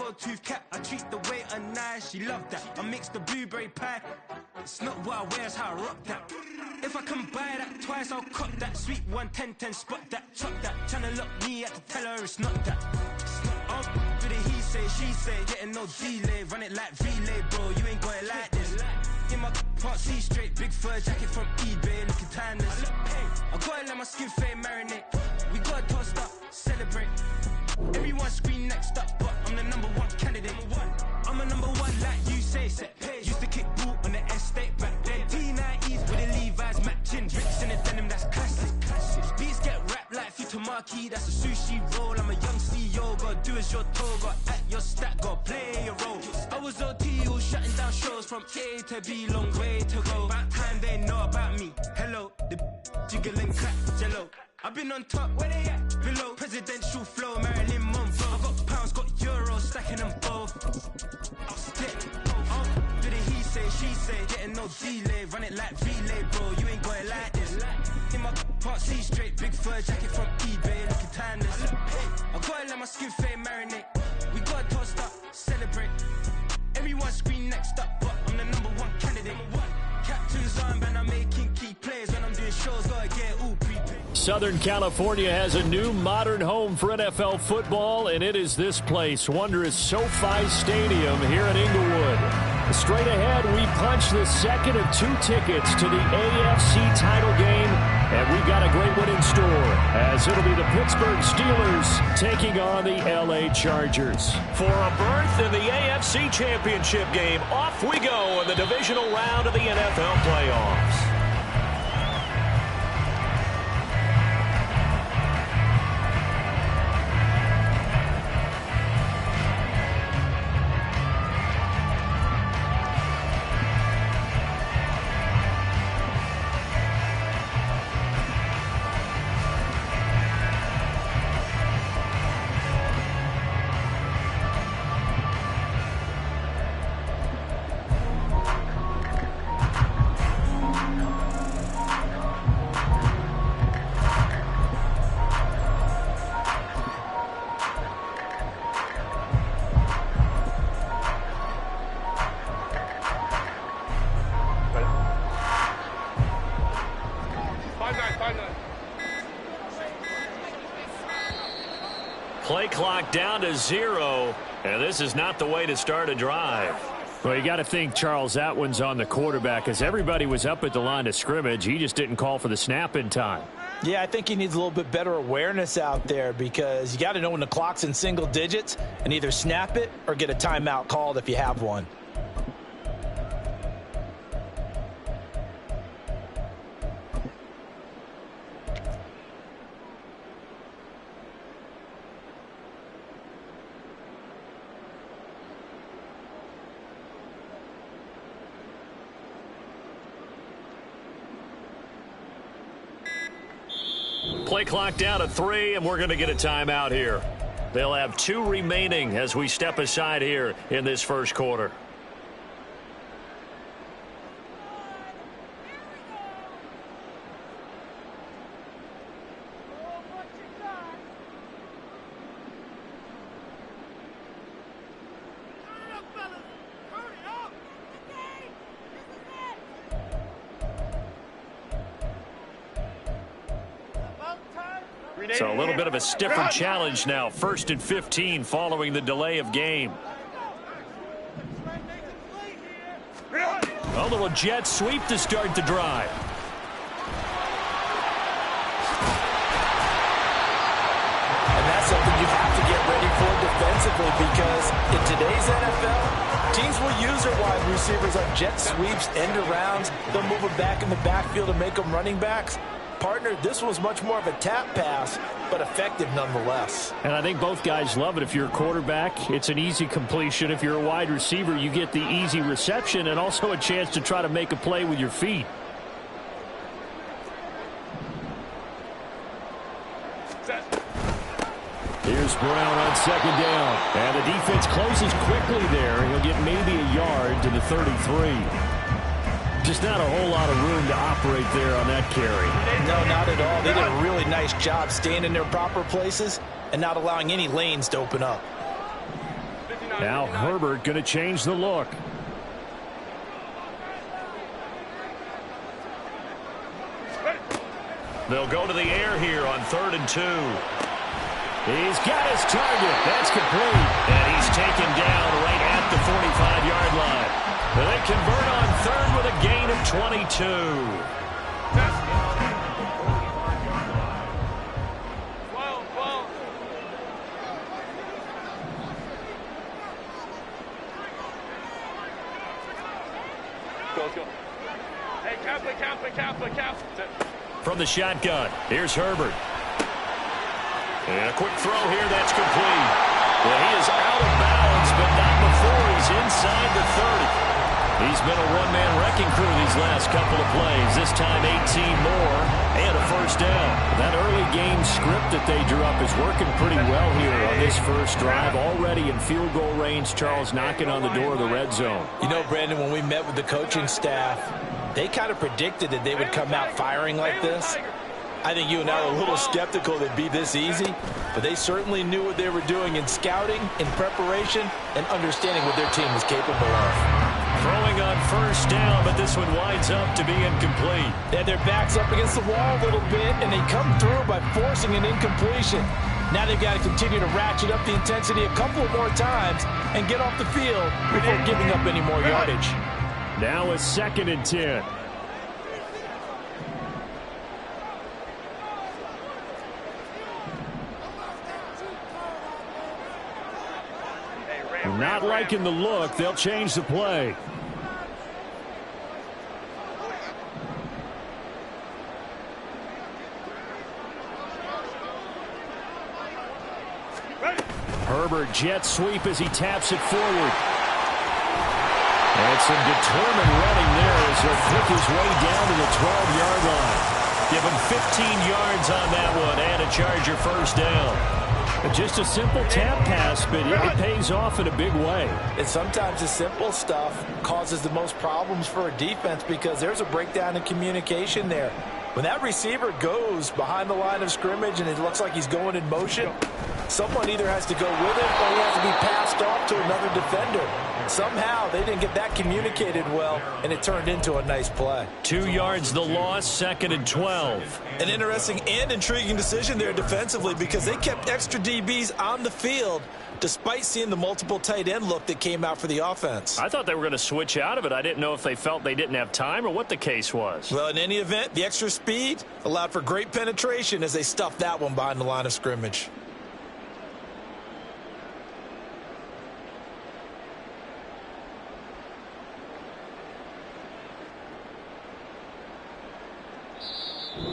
gold tooth cap. I treat the waiter nice, she love that. I mix the blueberry pie. It's not what I wear, it's how I rock that. If I can buy that twice, I'll cop that. Sweet 110, spot that, chop that. Tryna lock me at to tell her it's not that. For the he say, she say, getting no delay. Run it like relay, bro, you ain't got it like this. In my part C straight, big fur jacket from eBay, looking timeless. I gotta let my skin fade marinate. We gotta toast up, celebrate. Everyone scream next up, but I'm the #1 candidate. I'm a #1 like you say, set page. Used to kick boot on the estate back then. T90s with the Levi's matching. Bricks in the denim, that's classic. Beats get wrapped like Futamaki, that's a sushi roll. I'm a young CEO, gotta do as you're told. Gotta act your stat, gotta play your role. I was OT, all shutting down shows from A to B, long way to go. About time they know about me. Hello, the jiggle and clap, jello. I've been on top, where they at? Below, presidential flow, Marilyn Monroe. I got pounds, got euros, stacking them both. I'll split, do the he say, she say, getting no delay. Run it like relay, bro, you ain't got it like this. In my part C straight, big fur jacket from eBay, looking timeless. I gotta let my skin fade marinate. We gotta toast up, celebrate. Everyone scream next up, but I'm the #1 candidate. Captain's armband, I'm making key plays. When I'm doing shows, gotta get all prepaid. Southern California has a new modern home for NFL football, and it is this place, wondrous SoFi Stadium here in Inglewood. Straight ahead, we punch the second of 2 tickets to the AFC title game, and we've got a great one in store, as it'll be the Pittsburgh Steelers taking on the LA Chargers. For a berth in the AFC Championship game, off we go in the divisional round of the NFL playoffs. Play clock down to 0, and this is not the way to start a drive. Well, you got to think, Charles, that one's on the quarterback, as everybody was up at the line of scrimmage. He just didn't call for the snap in time. Yeah, I think he needs a little bit better awareness out there, because you got to know when the clock's in single digits and either snap it or get a timeout called if you have one. Play clock down to 3, and we're going to get a timeout here. They'll have 2 remaining as we step aside here in this first quarter. So a little bit of a stiffer challenge now. 1st and 15 following the delay of game. A little jet sweep to start the drive. And that's something you have to get ready for defensively, because in today's NFL, teams will use their wide receivers on jet sweeps, end arounds. They'll move them back in the backfield and make them running backs. Partner, this was much more of a tap pass, but effective nonetheless. And I think both guys love it. If you're a quarterback, it's an easy completion. If you're a wide receiver, you get the easy reception and also a chance to try to make a play with your feet. Here's Brown on 2nd down. And the defense closes quickly there. He'll get maybe a yard to the 33. Just not a whole lot of room to operate there on that carry. No, not at all. They did a really nice job staying in their proper places and not allowing any lanes to open up. 59. Now Herbert going to change the look. They'll go to the air here on 3rd and 2. He's got his target. That's complete. And he's taken down right at the 45-yard line. And they convert on 3rd with a gain of 22. From the shotgun, here's Herbert. And a quick throw here, that's complete. Well, he is out of bounds, but not before he's inside the 30. He's been a one-man wrecking crew these last couple of plays. This time 18 more and a first down. That early game script that they drew up is working pretty well here on this first drive. Already in field goal range, Charles knocking on the door of the red zone. You know, Brandon, when we met with the coaching staff, they kind of predicted that they would come out firing like this. I think you and I were a little skeptical it'd be this easy, but they certainly knew what they were doing in scouting, in preparation, and understanding what their team was capable of. Throwing on first down, but this one winds up to be incomplete. They had their backs up against the wall a little bit, and they come through by forcing an incompletion. Now they've got to continue to ratchet up the intensity a couple of more times and get off the field before giving up any more yardage. Now a 2nd and 10. Not liking the look. They'll change the play. Herbert jet sweep as he taps it forward. And some determined running there as he'll pick his way down to the 12-yard line. Give him 15 yards on that one and a Charger first down. Just a simple tap pass, but it pays off in a big way. And sometimes the simple stuff causes the most problems for a defense because there's a breakdown in communication there. When that receiver goes behind the line of scrimmage and it looks like he's going in motion, someone either has to go with him or he has to be passed off to another defender. Somehow they didn't get that communicated well, and it turned into a nice play. 2 yards the loss, 2nd and 12. An interesting and intriguing decision there defensively because they kept extra DBs on the field despite seeing the multiple tight end look that came out for the offense. I thought they were going to switch out of it. I didn't know if they felt they didn't have time or what the case was. Well, in any event, the extra speed allowed for great penetration as they stuffed that one behind the line of scrimmage.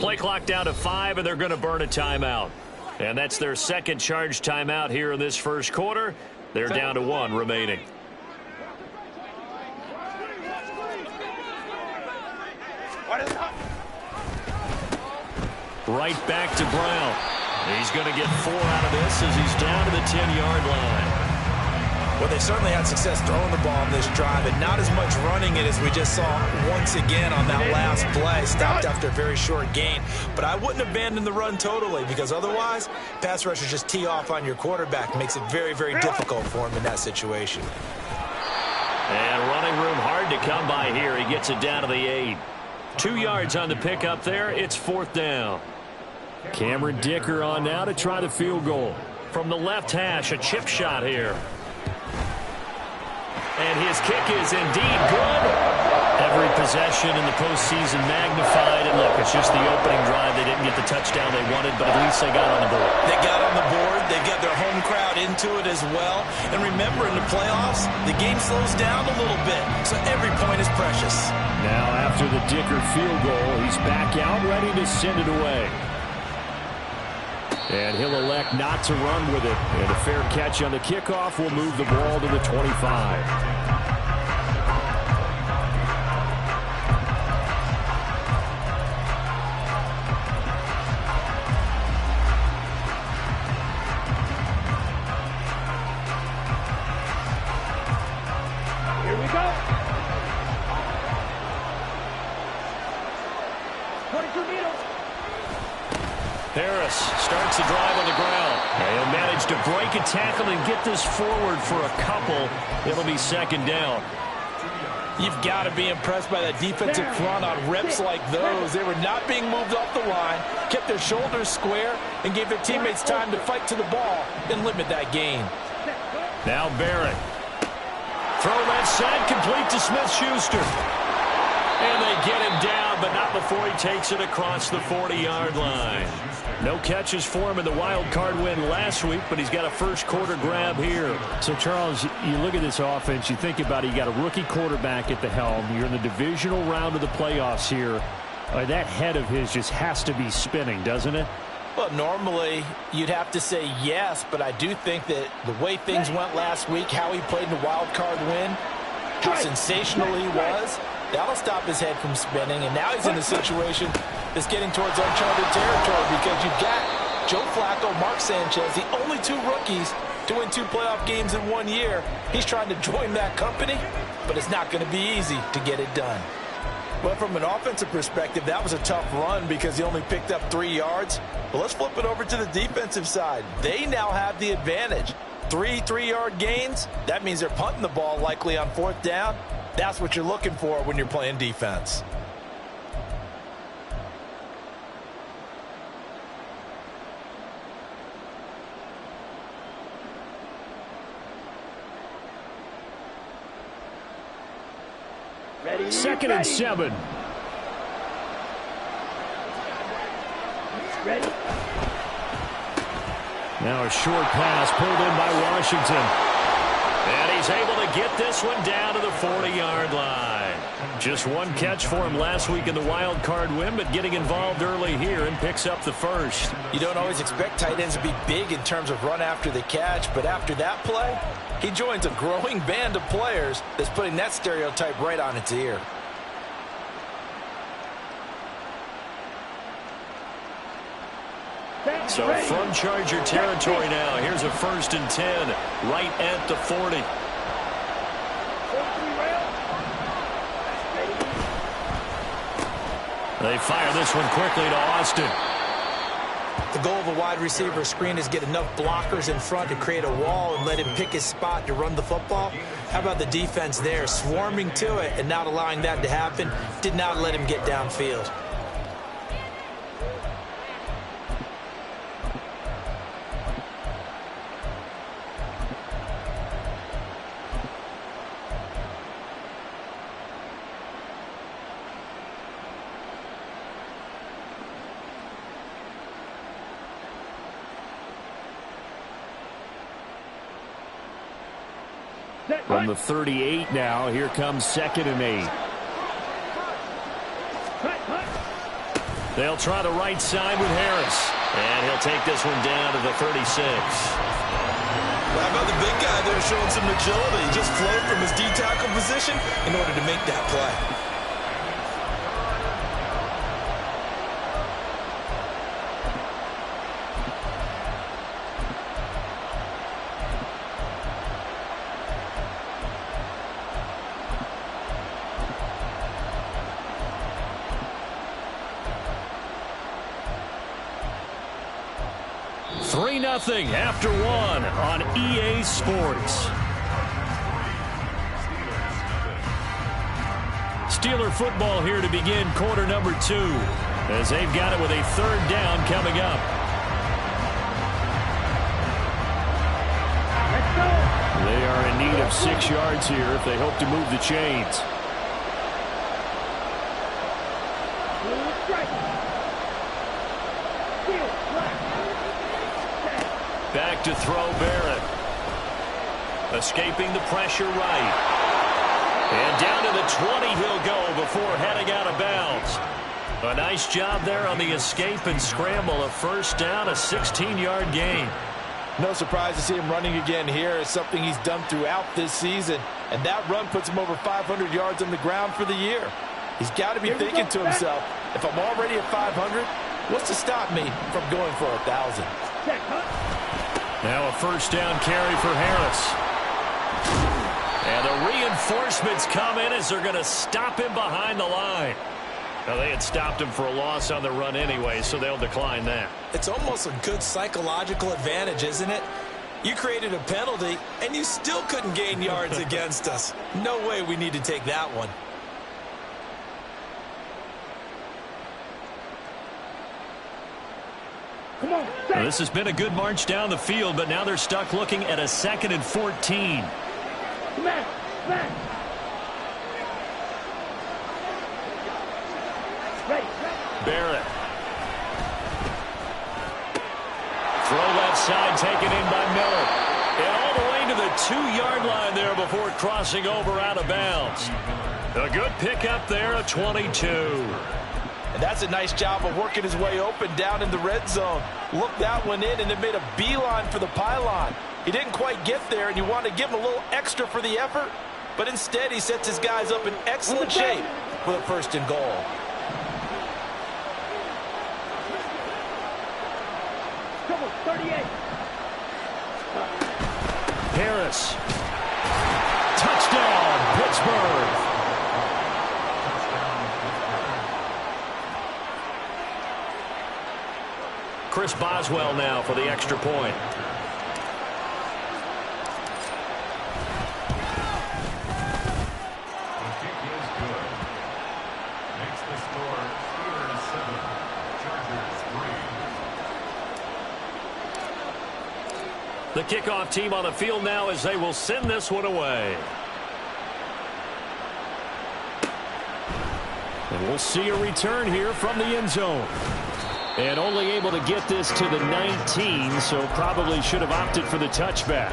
Play clock down to 5, and they're going to burn a timeout. And that's their second charge timeout here in this first quarter. They're down to 1 remaining. Right back to Brown. He's going to get 4 out of this as he's down to the 10-yard line. Well, they certainly had success throwing the ball on this drive, and not as much running it as we just saw once again on that last play. Stopped after a very short gain. But I wouldn't abandon the run totally because otherwise, pass rushers just tee off on your quarterback. It makes it very, very difficult for him in that situation. And running room hard to come by here. He gets it down to the 8. 2 yards on the pickup there. It's 4th down. Cameron Dicker on now to try the field goal. From the left hash, a chip shot here. And his kick is indeed good. Every possession in the postseason magnified. And look, it's just the opening drive. They didn't get the touchdown they wanted, but at least they got on the board. They got on the board. They got their home crowd into it as well. And remember, in the playoffs, the game slows down a little bit. So every point is precious. Now, after the Dicker field goal, he's back out ready to send it away. And he'll elect not to run with it. And a fair catch on the kickoff will move the ball to the 25. Harris starts the drive on the ground. He'll manage to break a tackle and get this forward for a couple. It'll be second down. You've got to be impressed by that defensive front on reps like those. They were not being moved off the line, kept their shoulders square, and gave their teammates time to fight to the ball and limit that gain. Now Barrett. Throw left side, complete to Smith-Schuster. And they get him down, but not before he takes it across the 40-yard line. No catches for him in the wild card win last week, but he's got a first quarter grab here. So, Charles, you look at this offense, you think about it, you got a rookie quarterback at the helm. You're in the divisional round of the playoffs here. That head of his just has to be spinning, doesn't it? Well, normally you'd have to say yes, but I do think that the way things went last week, how he played in the wild card win, how sensational he was, that'll stop his head from spinning. And now he's in a situation that's getting towards uncharted territory because you've got Joe Flacco, Mark Sanchez, the only two rookies to win 2 playoff games in 1 year. He's trying to join that company, but it's not going to be easy to get it done. Well, from an offensive perspective, that was a tough run because he only picked up 3 yards. But let's flip it over to the defensive side. They now have the advantage. 3 3-yard gains. That means they're punting the ball likely on 4th down. That's what you're looking for when you're playing defense. Ready, 2nd and 7. Ready. Now a short pass pulled in by Washington. And he's able to get this one down to the 40-yard line. Just 1 catch for him last week in the wild card win, but getting involved early here and picks up the first. You don't always expect tight ends to be big in terms of run after the catch, but after that play, he joins a growing band of players that's putting that stereotype right on its ear. So from Charger territory now, here's a 1st and 10 right at the 40. They fire this one quickly to Austin. The goal of a wide receiver screen is get enough blockers in front to create a wall and let him pick his spot to run the football. How about the defense there, swarming to it and not allowing that to happen? Did not let him get downfield. From the 38 now, here comes 2nd and 8. They'll try the right side with Harris. And he'll take this one down to the 36. How about the big guy there showing some agility? Just flowed from his D-tackle position in order to make that play. Nothing after 1 on EA Sports. Steeler football here to begin quarter number 2 as they've got it with a 3rd down coming up. They are in need of 6 yards here if they hope to move the chains. Back to throw Barrett. Escaping the pressure right. And down to the 20 he'll go before heading out of bounds. A nice job there on the escape and scramble. A 1st down, a 16-yard gain. No surprise to see him running again here. It's something he's done throughout this season. And that run puts him over 500 yards on the ground for the year. He's got to be thinking to himself, if I'm already at 500, what's to stop me from going for 1,000? Now a 1st down carry for Harris. And the reinforcements come in as they're going to stop him behind the line. Well, they had stopped him for a loss on the run anyway, so they'll decline that. It's almost a good psychological advantage, isn't it? You created a penalty, and you still couldn't gain yards against us. No way we need to take that one. Now, this has been a good march down the field, but now they're stuck looking at a 2nd and 14. Barrett. Throw left side taken in by Miller. And all the way to the 2-yard line there before crossing over out of bounds. A good pickup there, a 22. And that's a nice job of working his way open down in the red zone. Looked that one in and then made a beeline for the pylon. He didn't quite get there, and you want to give him a little extra for the effort. But instead, he sets his guys up in excellent shape for the 1st and goal. Harris. Touchdown, Pittsburgh. Chris Boswell now for the extra point. The kickoff team on the field now as they will send this one away. And we'll see a return here from the end zone. And only able to get this to the 19, so probably should have opted for the touchback.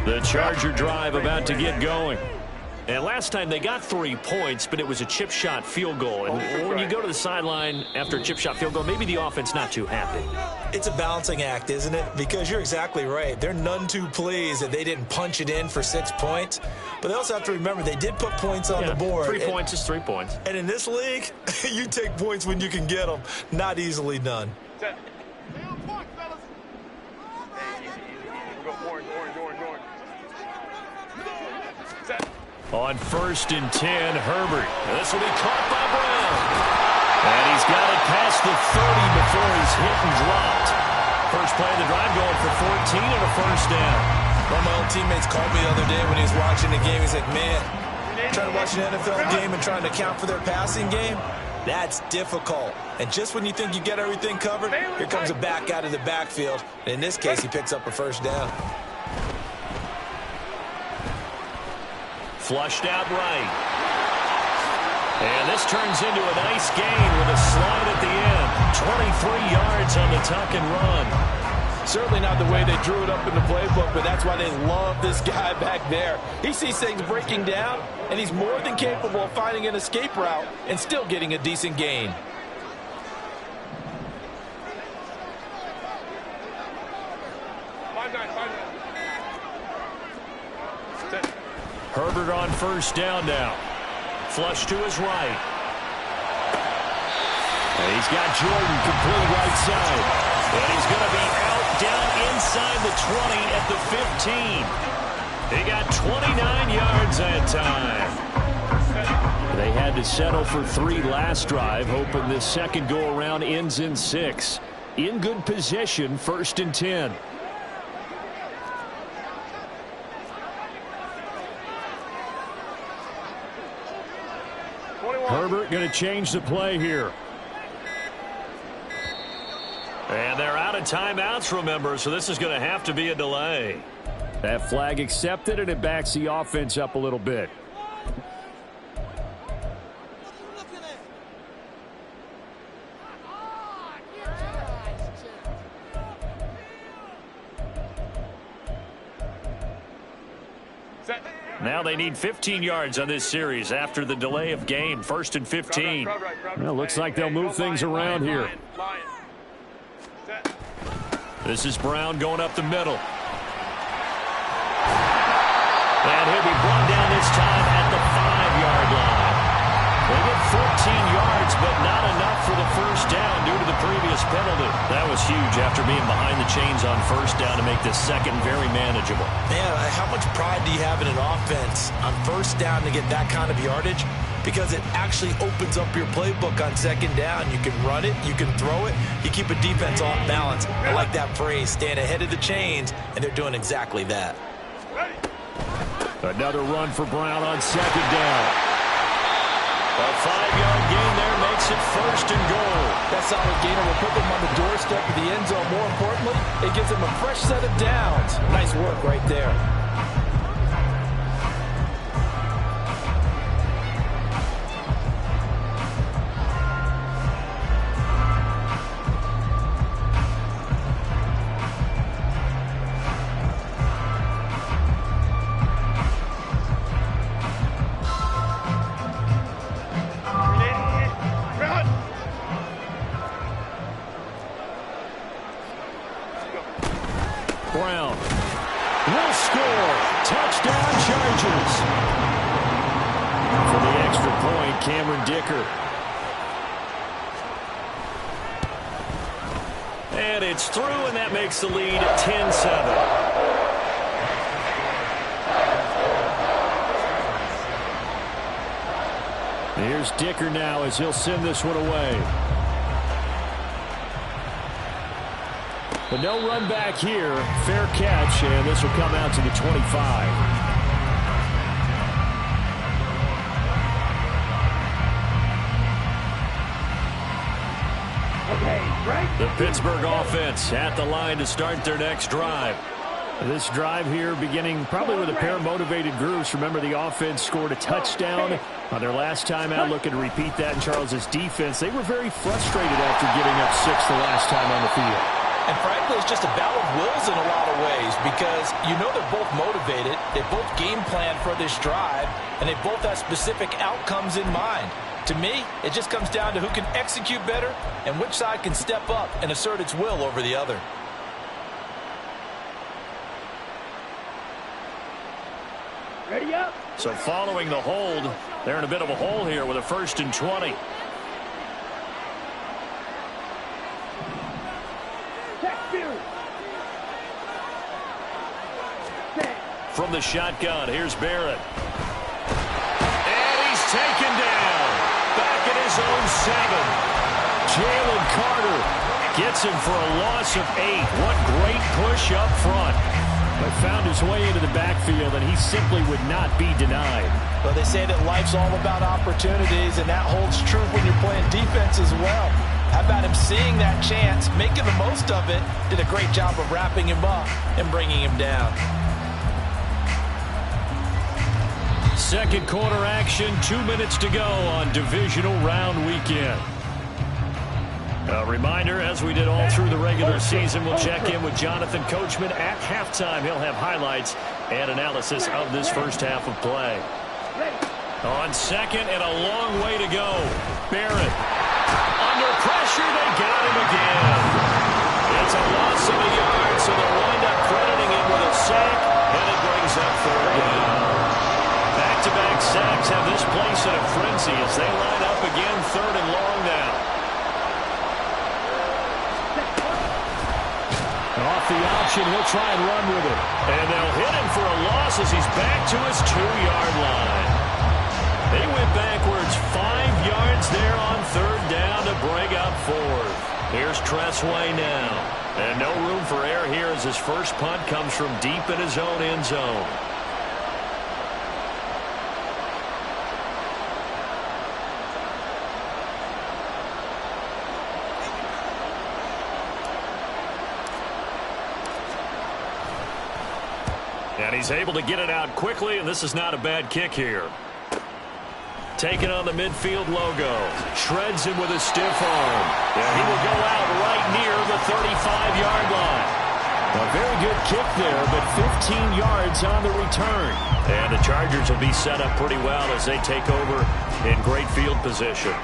The Charger drive about to get going. And last time they got 3 points, but it was a chip shot field goal. And when you go to the sideline after a chip shot field goal, maybe the offense not too happy. It's a balancing act, isn't it? Because you're exactly right. They're none too pleased that they didn't punch it in for 6 points. But they also have to remember they did put points on the board. 3 points is 3 points. And in this league, you take points when you can get them. Not easily done. On 1st and 10, Herbert. This will be caught by Brown. And he's got it past the 30 before he's hit and dropped. First play of the drive going for 14 and a 1st down. One of my old teammates called me the other day when he was watching the game. He's like, man, trying to watch an NFL game and trying to account for their passing game, that's difficult. And just when you think you get everything covered, here comes a back out of the backfield. And in this case, he picks up a 1st down. Flushed out right. And this turns into a nice gain with a slide at the end. 23 yards on the tuck and run. Certainly not the way they drew it up in the playbook, but that's why they love this guy back there. He sees things breaking down, and he's more than capable of finding an escape route and still getting a decent gain. Herbert on 1st down now. Flush to his right. And he's got Jordan complete right side. And he's going to be out down inside the 20 at the 15. He got 29 yards that time. They had to settle for 3 last drive, hoping this second go-around ends in 6. In good position, 1st and 10. Herbert going to change the play here. And they're out of timeouts, remember, so this is going to have to be a delay. That flag accepted, and it backs the offense up a little bit. Now they need 15 yards on this series after the delay of game. 1st and 15. Well, looks like they'll move things around here. This is Brown going up the middle. And he'll be brought down this time at the 5-yard line. They get 14 yards, but not enough for the first down due to the previous penalty. That was huge after being behind the chains on first down to make this second very manageable. Man, how much pride do you have in an offense on first down to get that kind of yardage? Because it actually opens up your playbook on second down. You can run it, you can throw it, you keep a defense off balance. I like that phrase, stand ahead of the chains, and they're doing exactly that. Another run for Brown on second down. A 5-yard gain there makes it 1st and goal. That solid gainer will put them on the doorstep of the end zone. More importantly, it gives them a fresh set of downs. Nice work right there. Brown will score. Touchdown Chargers. For the extra point, Cameron Dicker. And it's through, and that makes the lead 10-7. Here's Dicker now as he'll send this one away. But no run back here. Fair catch, and this will come out to the 25. The Pittsburgh offense at the line to start their next drive. This drive here beginning probably with a pair of motivated groups. Remember, the offense scored a touchdown on their last time out. Looking to repeat that in Charles's defense. They were very frustrated after giving up 6 the last time on the field. And frankly, it's just a battle of wills in a lot of ways because you know they're both motivated, they both game plan for this drive, and they both have specific outcomes in mind. To me, it just comes down to who can execute better and which side can step up and assert its will over the other. Ready up. So following the hold, they're in a bit of a hole here with a 1st and 20. From the shotgun, here's Barrett. And he's taken down. Back at his own 7. Jalen Carter Gets him for a loss of 8. What great push up front. But found his way into the backfield, and he simply would not be denied. Well, they say that life's all about opportunities, and that holds true when you're playing defense as well. How about him seeing that chance, making the most of it, did a great job of wrapping him up and bringing him down. Second quarter action, 2 minutes to go on divisional round weekend. A reminder, as we did all through the regular season, we'll check in with Jonathan Coachman at halftime. He'll have highlights and analysis of this first half of play. On second and a long way to go. Barrett. Under pressure, they got him again. It's a loss of a yard, so they'll wind up crediting him with a sack, and it brings up third down. Back-to-back sacks have this place in a frenzy as they line up again, third and long now. Off the option, he'll try and run with it. And they'll hit him for a loss as he's back to his 2-yard line. They went backwards 5 yards there on third down to bring up fourth. Here's Tressway now. And no room for error here as his first punt comes from deep in his own end zone. And he's able to get it out quickly, and this is not a bad kick here. Taking on the midfield logo. Shreds him with a stiff arm. Yeah, he will go out right near the 35-yard line. A very good kick there, but 15 yards on the return. And the Chargers will be set up pretty well as they take over in great field position.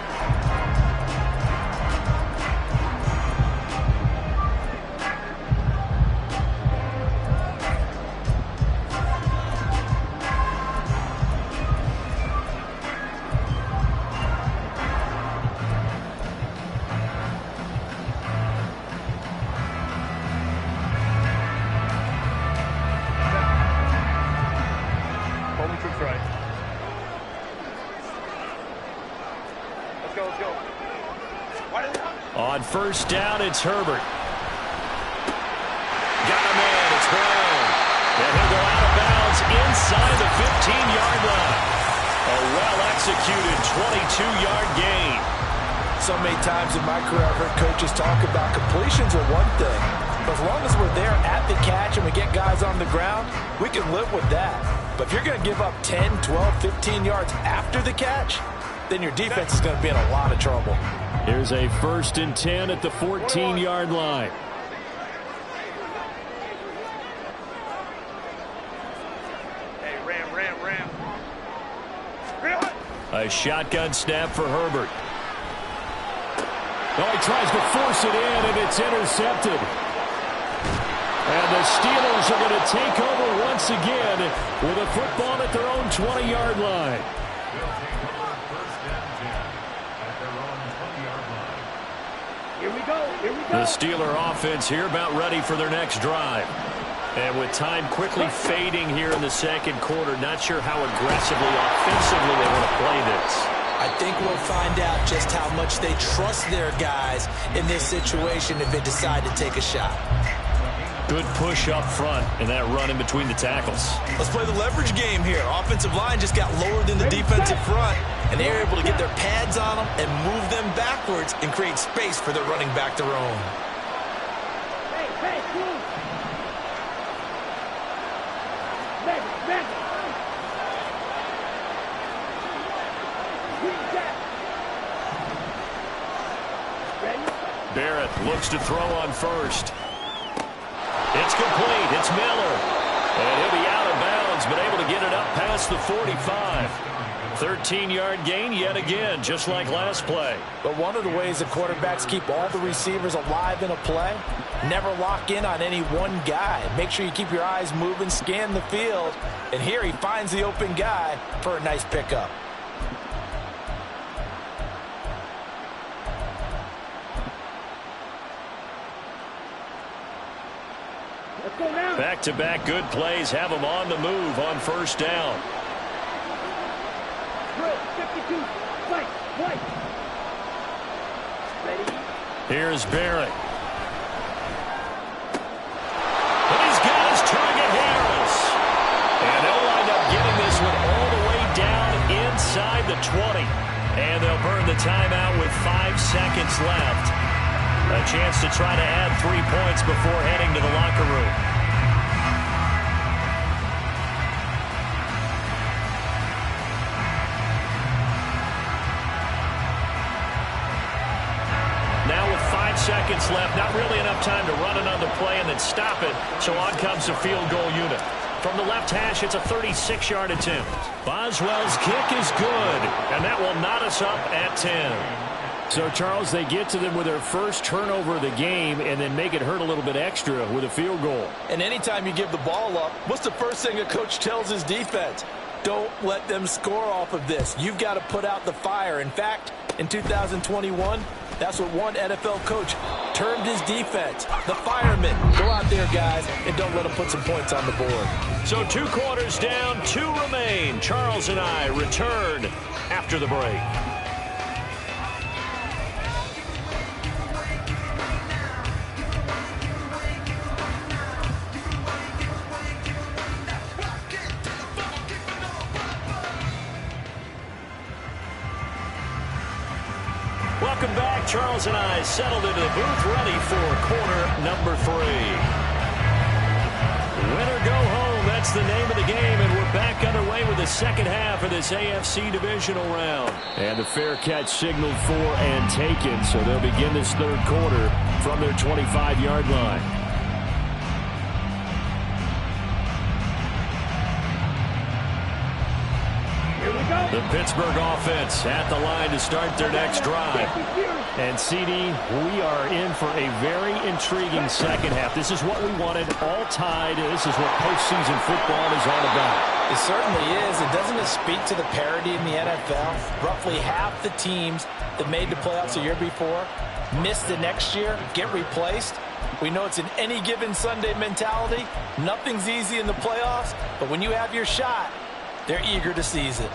On first down, it's Herbert. Got a man. It's Brown. And he'll go out of bounds inside the 15-yard line. A well-executed 22-yard gain. So many times in my career, I've heard coaches talk about completions are one thing. But as long as we're there at the catch and we get guys on the ground, we can live with that. But if you're going to give up 10, 12, 15 yards after the catch, then your defense is going to be in a lot of trouble. Here's a 1st and 10 at the 14-yard line. Hey, ram. A shotgun snap for Herbert. Oh, he tries to force it in, and it's intercepted. And the Steelers are going to take over once again with a football at their own 20-yard line. Here we go. The Steeler offense here about ready for their next drive. And with time quickly fading here in the second quarter, not sure how aggressively, offensively they want to play this. I think we'll find out just how much they trust their guys in this situation if they decide to take a shot. Good push up front and that run in between the tackles. Let's play the leverage game here. Offensive line just got lower than the defensive front, and they're able to get their pads on them and move them backwards and create space for their running back to roam. Hey, cool. Back. Barrett looks to throw on first. It's complete. It's Miller. And he'll be out of bounds, but able to get it up past the 45. 13-yard gain yet again, just like last play. But one of the ways the quarterbacks keep all the receivers alive in a play, never lock in on any one guy. Make sure you keep your eyes moving, scan the field. And here he finds the open guy for a nice pickup. Back-to-back good plays have them on the move on first down. Here's Barrett. And he's got his target, Harris. And they'll wind up getting this one all the way down inside the 20. And they'll burn the timeout with 5 seconds left. A chance to try to add 3 points before heading to the locker room. Now with 5 seconds left, not really enough time to run another play and then stop it. So on comes the field goal unit. From the left hash, it's a 36-yard attempt. Boswell's kick is good, and that will knot us up at 10. So, Charles, they get to them with their first turnover of the game and then make it hurt a little bit extra with a field goal. And anytime you give the ball up, what's the first thing a coach tells his defense? Don't let them score off of this. You've got to put out the fire. In fact, in 2021, that's what one NFL coach termed his defense. The firemen. Go out there, guys, and don't let them put some points on the board. So 2 quarters down, 2 remain. Charles and I return after the break. Welcome back. Charles and I settled into the booth, ready for quarter number 3. Win or go home, that's the name of the game, and we're back underway with the second half of this AFC divisional round. And the fair catch signaled for and taken, so they'll begin this third quarter from their 25-yard line. The Pittsburgh offense at the line to start their next drive. And CD, we are in for a very intriguing second half. This is what we wanted, all tied. This is what postseason football is all about. It certainly is. And doesn't it speak to the parity in the NFL? Roughly half the teams that made the playoffs the year before miss the next year, get replaced. We know it's an any given Sunday mentality. Nothing's easy in the playoffs, but when you have your shot, they're eager to seize it.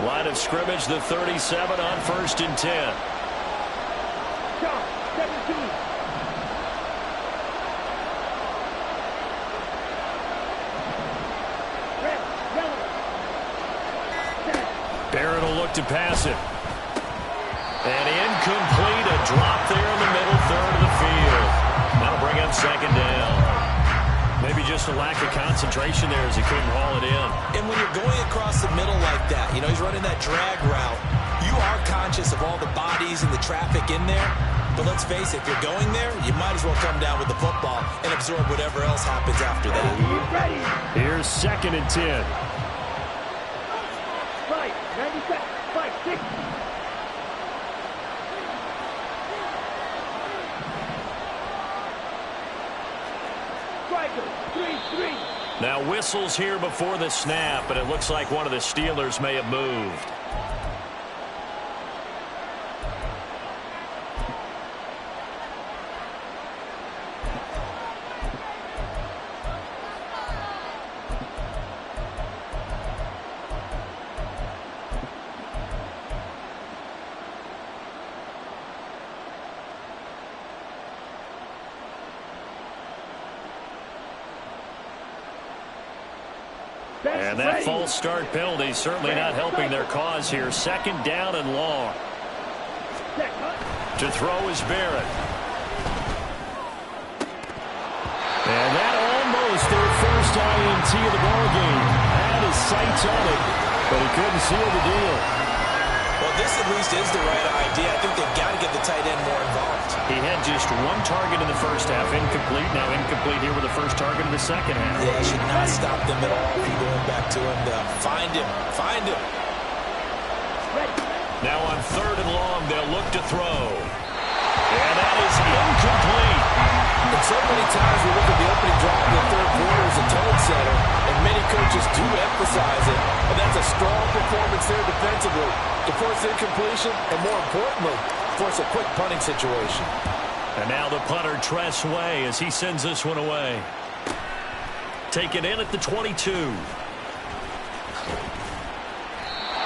Line of scrimmage, the 37 on 1st and 10. 17. Barrett will look to pass it. And incomplete, a drop there in the middle third of the field. That'll bring up 2nd down. Maybe just a lack of concentration there as he couldn't haul it in. And when you're going across the middle like that, you know, he's running that drag route, you are conscious of all the bodies and the traffic in there. But let's face it, if you're going there, you might as well come down with the football and absorb whatever else happens after that. Here's 2nd and 10. 5, 6. Now whistles here before the snap, and it looks like one of the Steelers may have moved. And that false start penalty certainly not helping their cause here. 2nd down and long. To throw is Barrett. And that almost their first INT of the ballgame. Had his sights on it, but he couldn't seal the deal. Well, this at least is the right idea. I think they've got to get the tight end more involved. He had just one target in the first half, incomplete. Now incomplete here with the first target in the second half. Yeah, it should not stop them at all from going back to him to find him. Find him. Now on 3rd and long, they'll look to throw. And that is incomplete. And so many times we look at the opening drive in the 3rd quarter as a tone setter, and many coaches do emphasize it. And that's a strong performance there defensively to force incompletion, and more importantly, force a quick punting situation. And now the punter, Tress Way, as he sends this one away. Taken in at the 22.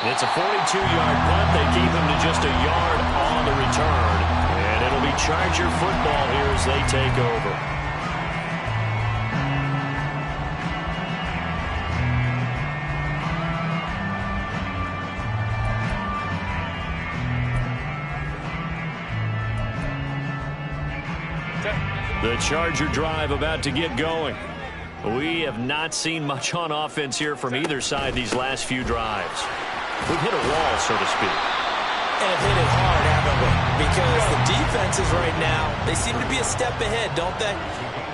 It's a 42-yard punt. They keep him to just a yard on the return. And it'll be Charger football here as they take over. The Charger drive about to get going. We have not seen much on offense here from either side these last few drives. We've hit a wall, so to speak. And have hit it hard, haven't we? Because the defenses right now, they seem to be a step ahead, don't they?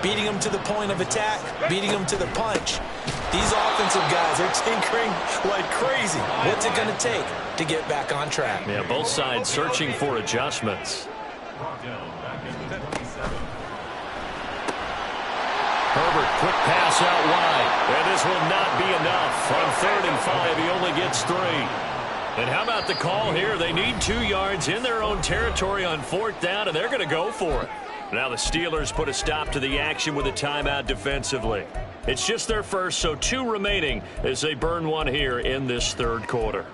Beating them to the point of attack, beating them to the punch. These offensive guys are tinkering like crazy. What's it going to take to get back on track? Yeah, both sides searching for adjustments. Herbert, quick pass out wide. And this will not be enough. On 3rd and 5, he only gets 3. And how about the call here? They need 2 yards in their own territory on 4th down, and they're going to go for it. Now the Steelers put a stop to the action with a timeout defensively. It's just their first, so 2 remaining as they burn one here in this 3rd quarter.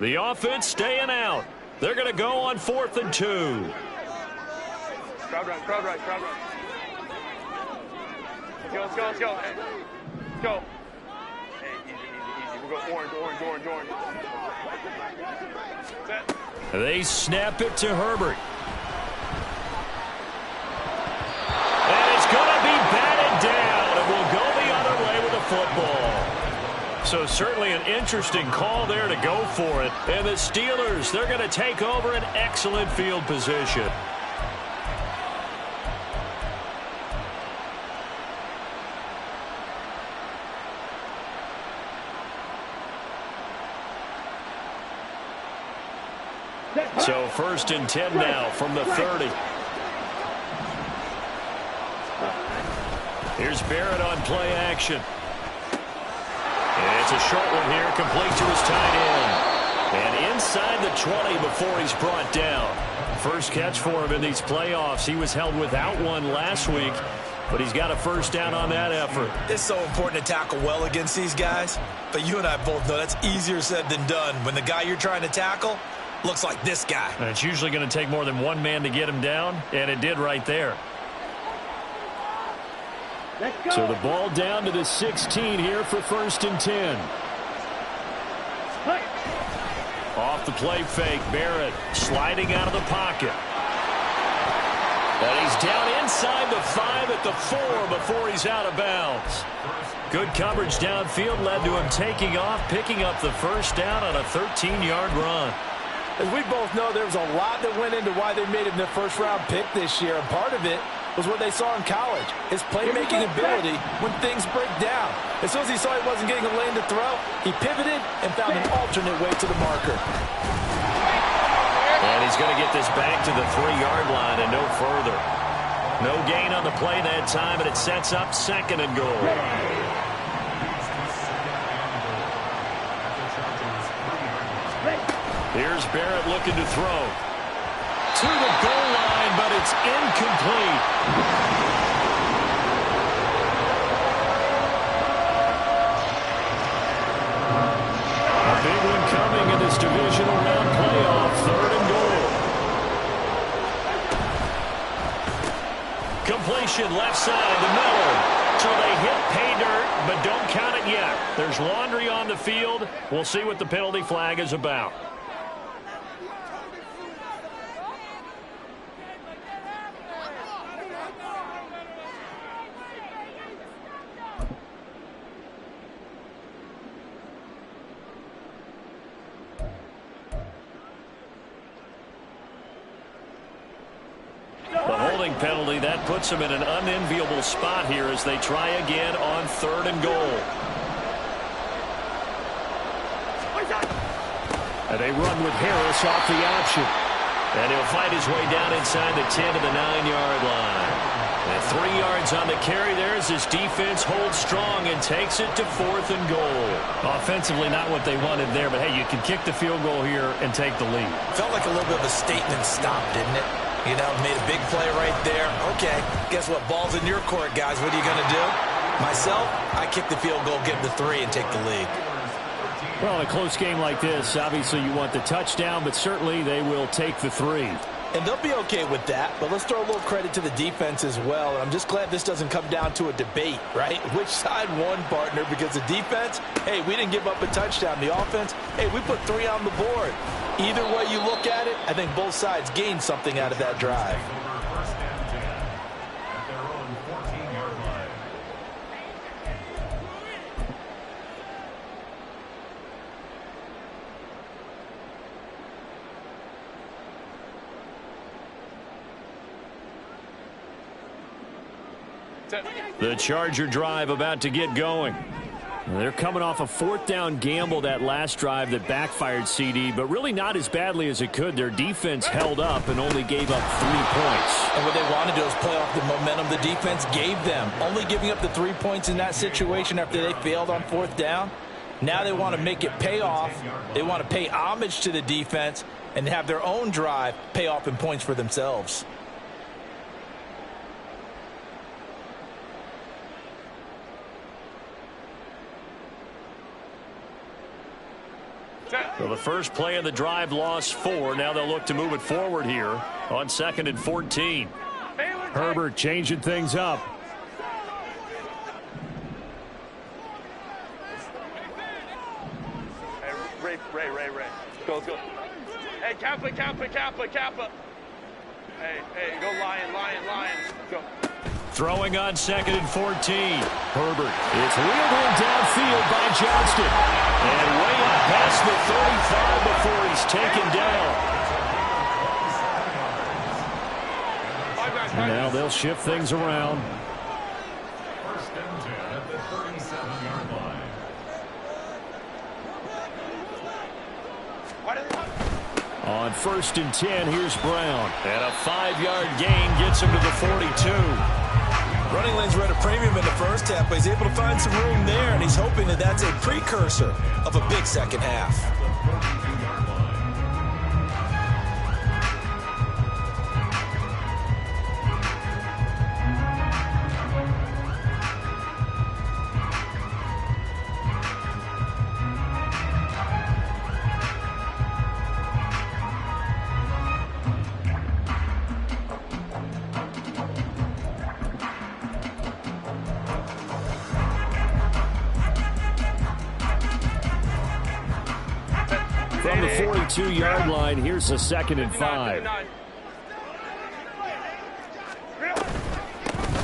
The offense staying out. They're going to go on 4th and 2. Crowd right. Let's go. Hey, let's go. Hey, easy. We'll go orange. Set. They snap it to Herbert. football. So certainly an interesting call there to go for it. And the Steelers, they're going to take over an excellent field position. So 1st and 10 now from the 30. Here's Barrett on play action. And it's a short one here, complete to his tight end. And inside the 20 before he's brought down. First catch for him in these playoffs. He was held without one last week, but he's got a first down on that effort. It's so important to tackle well against these guys, but you and I both know that's easier said than done when the guy you're trying to tackle looks like this guy. And it's usually going to take more than one man to get him down, and it did right there. So the ball down to the 16 here for 1st and 10. Off the play fake, Barrett sliding out of the pocket. And he's down inside the 5 at the 4 before he's out of bounds. Good coverage downfield led to him taking off, picking up the first down on a 13-yard run. As we both know, there was a lot that went into why they made him their first-round pick this year, and part of it was what they saw in college, his playmaking ability when things break down. As soon as he saw he wasn't getting a lane to throw, he pivoted and found an alternate way to the marker. And he's going to get this back to the 3-yard line and no further. No gain on the play that time, and it sets up 2nd and goal. Here's Barrett looking to throw. To the goal line, but it's incomplete. A big one coming in this divisional round playoff. 3rd and goal. Completion left side to Miller. So they hit pay dirt, but don't count it yet. There's laundry on the field. We'll see what the penalty flag is about. Penalty that puts them in an unenviable spot here as they try again on 3rd and goal. And they run with Harris off the option, and he'll fight his way down inside the 10 to the 9-yard line. And 3 yards on the carry there as his defense holds strong and takes it to 4th and goal. Offensively, not what they wanted there, but hey, you can kick the field goal here and take the lead. Felt like a little bit of a statement stop, didn't it? You know, made a big play right there. Okay, guess what? Ball's in your court, guys. What are you going to do? Myself, I kick the field goal, get the 3, and take the lead. Well, in a close game like this, obviously you want the touchdown, but certainly they will take the 3. And they'll be okay with that, but let's throw a little credit to the defense as well. I'm just glad this doesn't come down to a debate, right? Which side won, partner? Because the defense, hey, we didn't give up a touchdown. The offense, hey, we put 3 on the board. Either way you look at it, I think both sides gained something out of that drive. The Charger drive about to get going. They're coming off a 4th down gamble that last drive that backfired, CD, but really not as badly as it could. Their defense held up and only gave up 3 points. And what they want to do is play off the momentum the defense gave them. Only giving up the 3 points in that situation after they failed on 4th down. Now they want to make it pay off. They want to pay homage to the defense and have their own drive pay off in points for themselves. So the first play of the drive lost 4. Now they'll look to move it forward here on 2nd and 14. Herbert changing things up. Hey, Ray. Go. Hey, Kappa. Hey, go Lion. Go. Throwing on 2nd and 14. Herbert. It's wheeled in downfield by Johnston. And way up past the 35 before he's taken down. And now they'll shift things around. First and 10 at the 37-yard line. On 1st and 10, here's Brown. And a 5-yard gain gets him to the 42. Running lanes were at a premium in the first half, but he's able to find some room there, and he's hoping that that's a precursor of a big second half. From the 42-yard line, here's a 2nd and 5.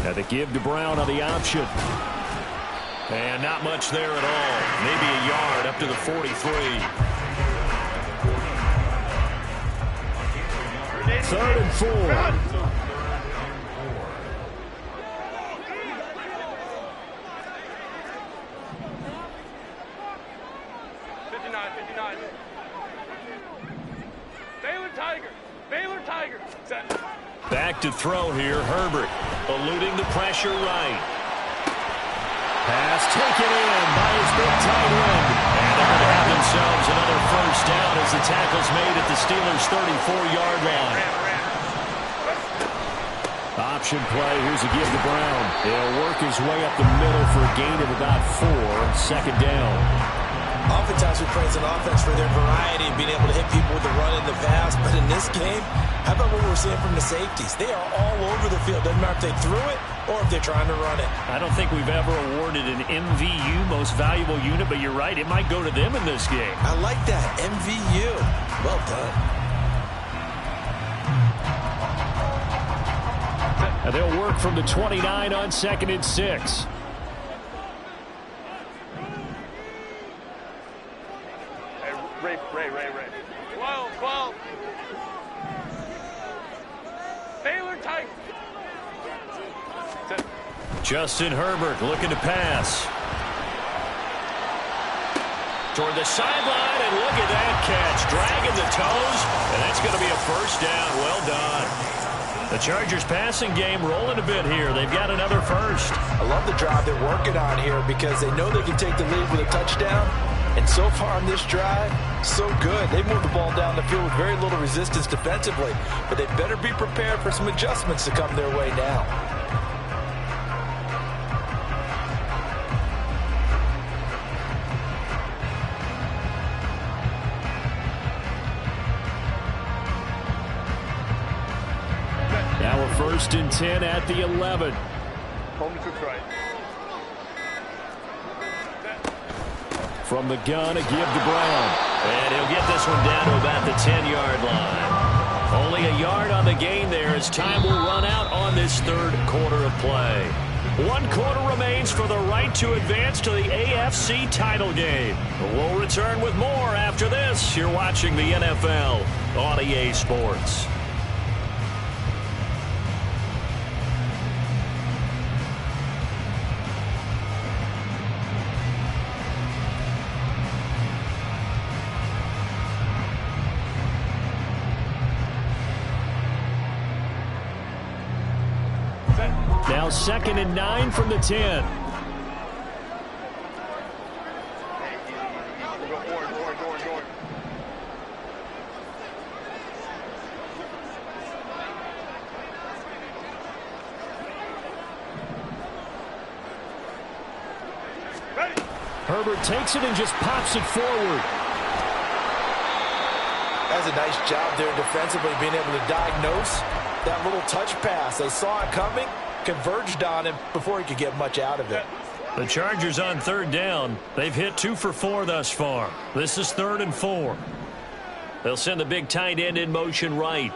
And the give to Brown on the option. And not much there at all. Maybe a yard up to the 43. 3rd and 4. Back to throw here, Herbert. Eluding the pressure right. Pass taken in by his big tight end. And they're going to have themselves another first down as the tackle's made at the Steelers' 34-yard line. Option play. Here's a give to Brown. He'll work his way up the middle for a gain of about 4. 2nd down. Oftentimes we praise an offense for their variety and being able to hit people with the run and the pass, but in this game, how about what we're seeing from the safeties? They are all over the field. Doesn't matter if they threw it or if they're trying to run it. I don't think we've ever awarded an MVU, most valuable unit, but you're right, it might go to them in this game. I like that, MVU. Well done. And they'll work from the 29 on 2nd and 6. Ray. 12. Baylor Tigers. Justin Herbert looking to pass. Toward the sideline, and look at that catch. Dragging the toes, and that's going to be a first down. Well done. The Chargers passing game rolling a bit here. They've got another first. I love the drive they're working on here because they know they can take the lead with a touchdown. And so far on this drive, so good. They moved the ball down the field with very little resistance defensively, but they better be prepared for some adjustments to come their way now. Now a 1st and 10 at the 11. Home to right. From the gun, a give to Brown. And he'll get this one down to about the 10-yard line. Only a yard on the gain there as time will run out on this 3rd quarter of play. 1 quarter remains for the right to advance to the AFC title game. We'll return with more after this. You're watching the NFL on EA Sports. Now 2nd and 9 from the 10. We'll go orange. Ready. Herbert takes it and just pops it forward. That's a nice job there defensively, being able to diagnose that little touch pass. They saw it coming, converged on him before he could get much out of it. The Chargers on 3rd down. They've hit 2 for 4 thus far. This is 3rd and 4. They'll send the big tight end in motion right.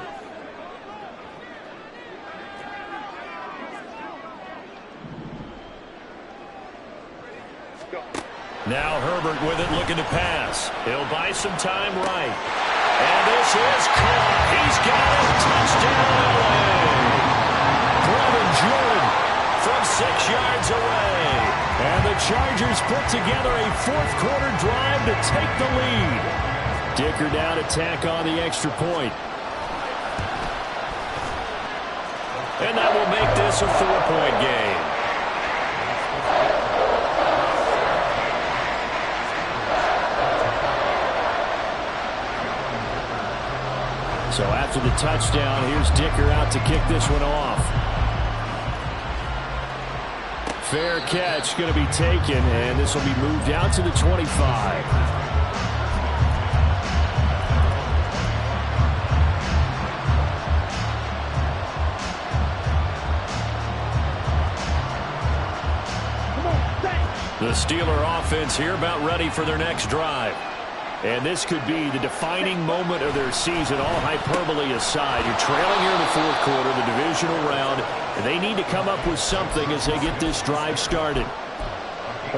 Now Herbert with it, looking to pass. He'll buy some time right. And this is caught. He's got it. Touchdown, LA. Brevin Jordan from 6 yards away. And the Chargers put together a fourth-quarter drive to take the lead. Dicker down to tack on the extra point. And that will make this a 4-point game. So after the touchdown, here's Dicker out to kick this one off. Fair catch going to be taken, and this will be moved out to the 25. The Steeler offense here about ready for their next drive. And this could be the defining moment of their season, all hyperbole aside. You're trailing here in the fourth quarter, the divisional round, and they need to come up with something as they get this drive started.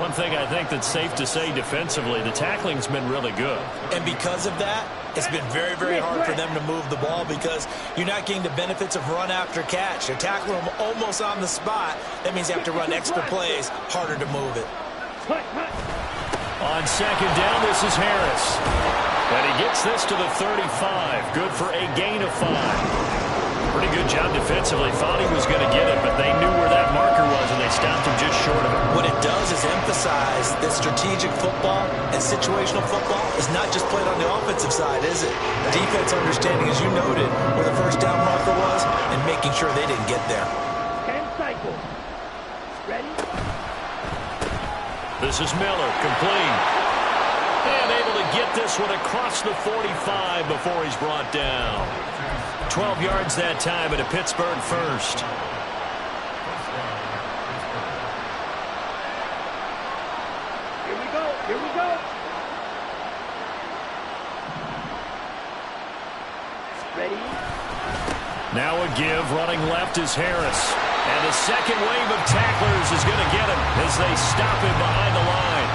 One thing I think that's safe to say defensively, the tackling's been really good. And because of that, it's been very, very hard for them to move the ball because you're not getting the benefits of run after catch. They're tackling them almost on the spot. That means you have to run extra plays, harder to move it. On second down, this is Harris. And he gets this to the 35. Good for a gain of 5. Pretty good job defensively. Thought he was going to get it, but they knew where that marker was, and they stopped him just short of it. What it does is emphasize that strategic football and situational football is not just played on the offensive side, is it? Defense understanding, as you noted, where the first down marker was and making sure they didn't get there. 10 cycles. Ready? This is Miller, complete. And able to get this one across the 45 before he's brought down. 12 yards that time at a Pittsburgh first. Here we go. Here we go. Ready? Now a give, running left is Harris. And the second wave of tacklers is going to get him as they stop him behind the line.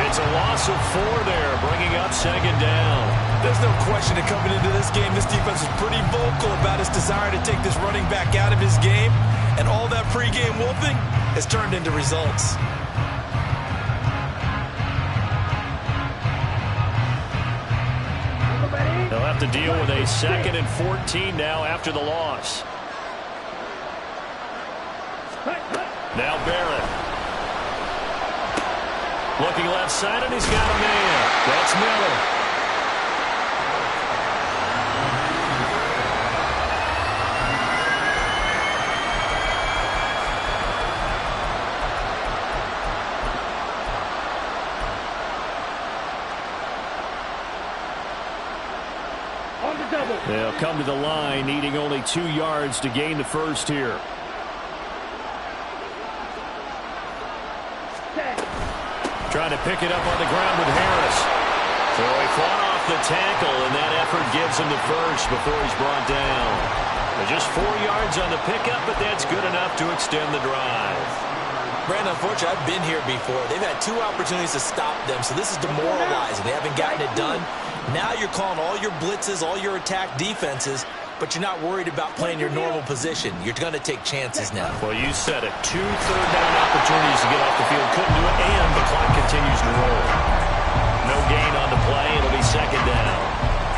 It's a loss of 4 there, bringing up second down. There's no question that coming into this game, this defense was pretty vocal about its desire to take this running back out of his game. And all that pregame wolfing has turned into results. They'll have to deal with a 2nd and 14 now after the loss. Now Barrett. Looking left side, and he's got a man. That's Miller. On the double. They'll come to the line, needing only 2 yards to gain the first here. Trying to pick it up on the ground with Harris. So he fought off the tackle, and that effort gives him the first before he's brought down. Just 4 yards on the pickup, but that's good enough to extend the drive. Brandon, unfortunately, I've been here before. They've had 2 opportunities to stop them, so this is demoralizing. They haven't gotten it done. Now you're calling all your blitzes, all your attack defenses, but you're not worried about playing your normal position. You're going to take chances now. Well, you said it. 2 third-down opportunities to get off the field. Couldn't do it, and the clock continues to roll. No gain on the play. It'll be second down.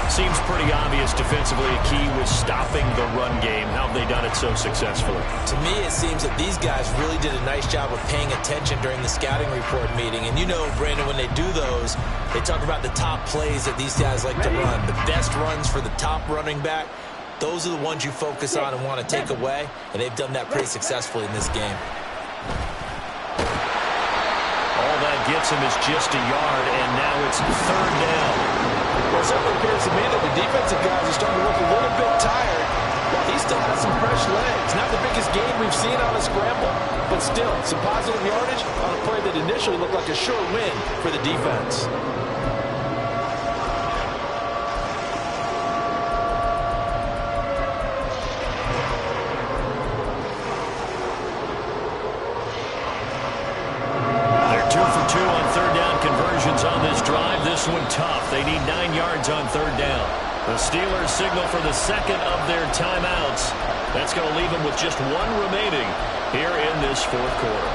Seems pretty obvious defensively a key was stopping the run game. How have they done it so successfully? To me, it seems that these guys really did a nice job of paying attention during the scouting report meeting. And you know, Brandon, when they do those, they talk about the top plays that these guys like to run. The best runs for the top running back. Those are the ones you focus on and want to take away, and they've done that pretty successfully in this game. All that gets him is just a yard, and now it's third down. Well, it certainly appears to me that the defensive guys are starting to look a little bit tired, while he still has some fresh legs. Not the biggest game we've seen on a scramble, but still, some positive yardage on a play that initially looked like a sure win for the defense. for 2 on third down conversions on this drive. This one tough. They need 9 yards on third down. The Steelers signal for the second of their timeouts. That's going to leave them with just 1 remaining here in this fourth quarter.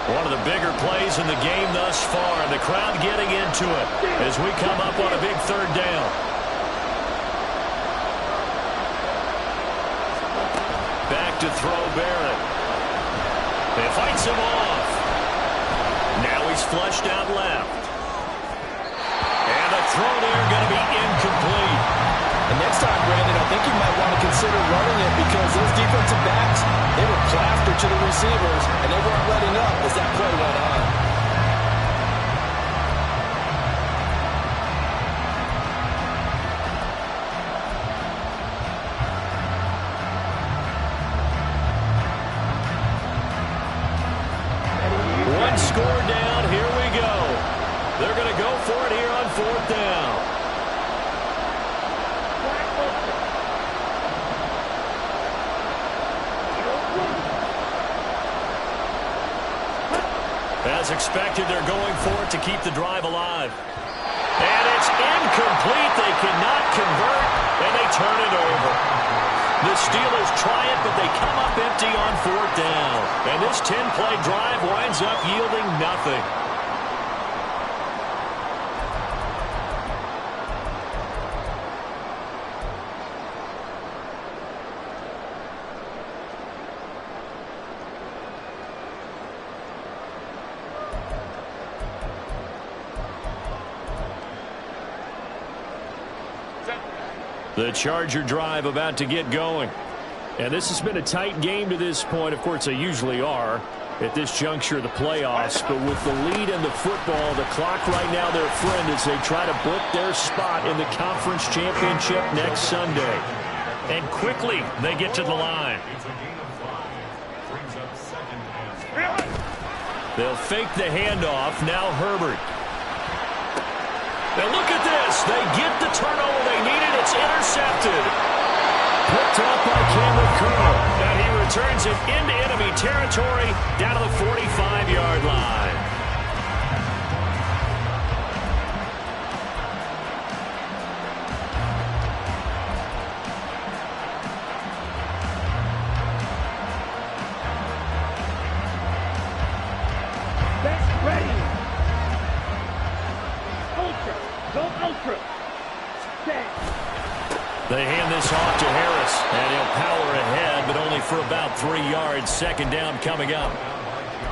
One of the bigger plays in the game thus far. The crowd getting into it as we come up on a big third down. Back to throw Barrett. He fights him off. Now he's flushed out left. And the throw there going to be incomplete. And next time, Brandon, I think you might want to consider running it because those defensive backs, they were plastered to the receivers, and they weren't letting up as that play went on. One score down. Here we go. They're going to go for it here on fourth down. As expected, they're going for it to keep the drive alive. And it's incomplete. They cannot convert, and they turn it over. The Steelers try it, but they come up empty on fourth down. And this 10-play drive winds up yielding nothing. The Charger drive about to get going. And this has been a tight game to this point. Of course, they usually are at this juncture of the playoffs. But with the lead in the football, the clock right now their friend as they try to book their spot in the conference championship next Sunday. And quickly, they get to the line. They'll fake the handoff. Now Herbert. Now look at this. They get the turnover they needed. It's intercepted. Picked up by Cameron Curl. And he returns it into enemy territory down to the 45-yard line. They hand this off to Harris, and he'll power ahead, but only for about 3 yards. Second down coming up.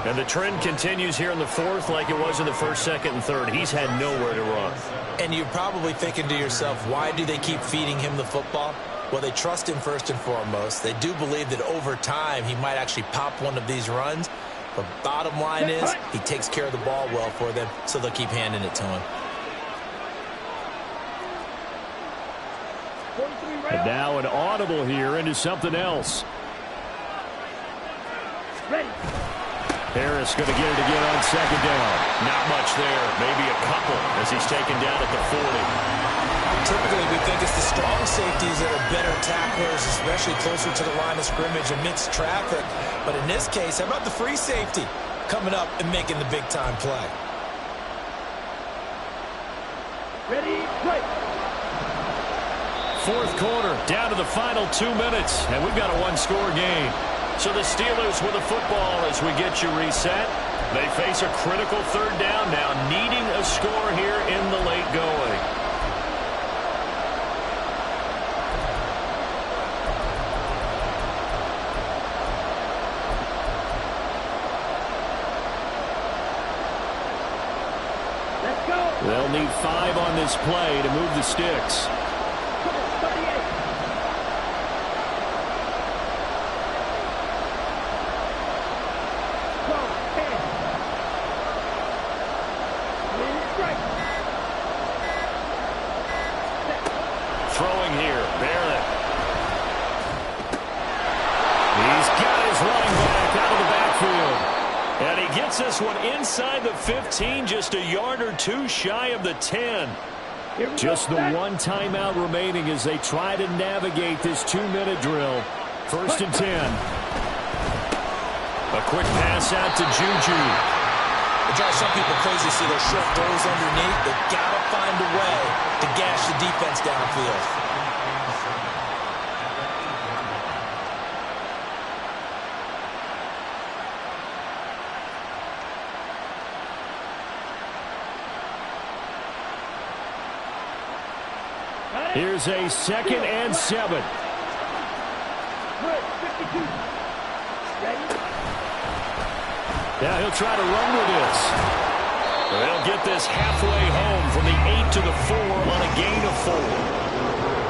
And the trend continues here in the fourth like it was in the first, second, and third. He's had nowhere to run. And you're probably thinking to yourself, why do they keep feeding him the football? Well, they trust him first and foremost. They do believe that over time he might actually pop one of these runs. But bottom line is he takes care of the ball well for them, so they'll keep handing it to him. And now an audible here into something else. Harris going to get it again on second down. Not much there. Maybe a couple as he's taken down at the 40. Typically, we think it's the strong safeties that are better tacklers, especially closer to the line of scrimmage amidst traffic. But in this case, how about the free safety coming up and making the big-time play? Ready, play. Fourth quarter, down to the final 2 minutes, and we've got a one-score game. So the Steelers with the football as we get you reset. They face a critical third down now, needing a score here in the late going. Let's go. They'll need 5 on this play to move the sticks. Throwing here, Barrett. He's got his running back out of the backfield. And he gets this one inside the 15, just a yard or two shy of the 10. Just the one timeout remaining as they try to navigate this 2-minute drill. 1st and 10. A quick pass out to Juju. It drives some people crazy to see those short throws underneath. They've got to find a way to gash the defense downfield. Here's a 2nd and 7. Now he'll try to run with this. They'll get this halfway home from the 8 to the 4 on a gain of 4.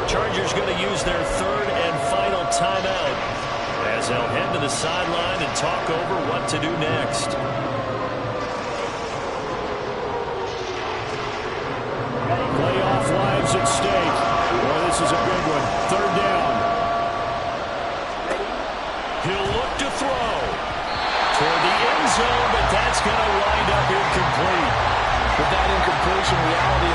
Chargers going to use their 3rd and final timeout as they'll head to the sideline and talk over what to do next. Playoff lives at stake. Boy, this is a big one. 3rd down. He'll look to throw toward the end zone, but that's going to wind up incomplete. With that incompletion, reality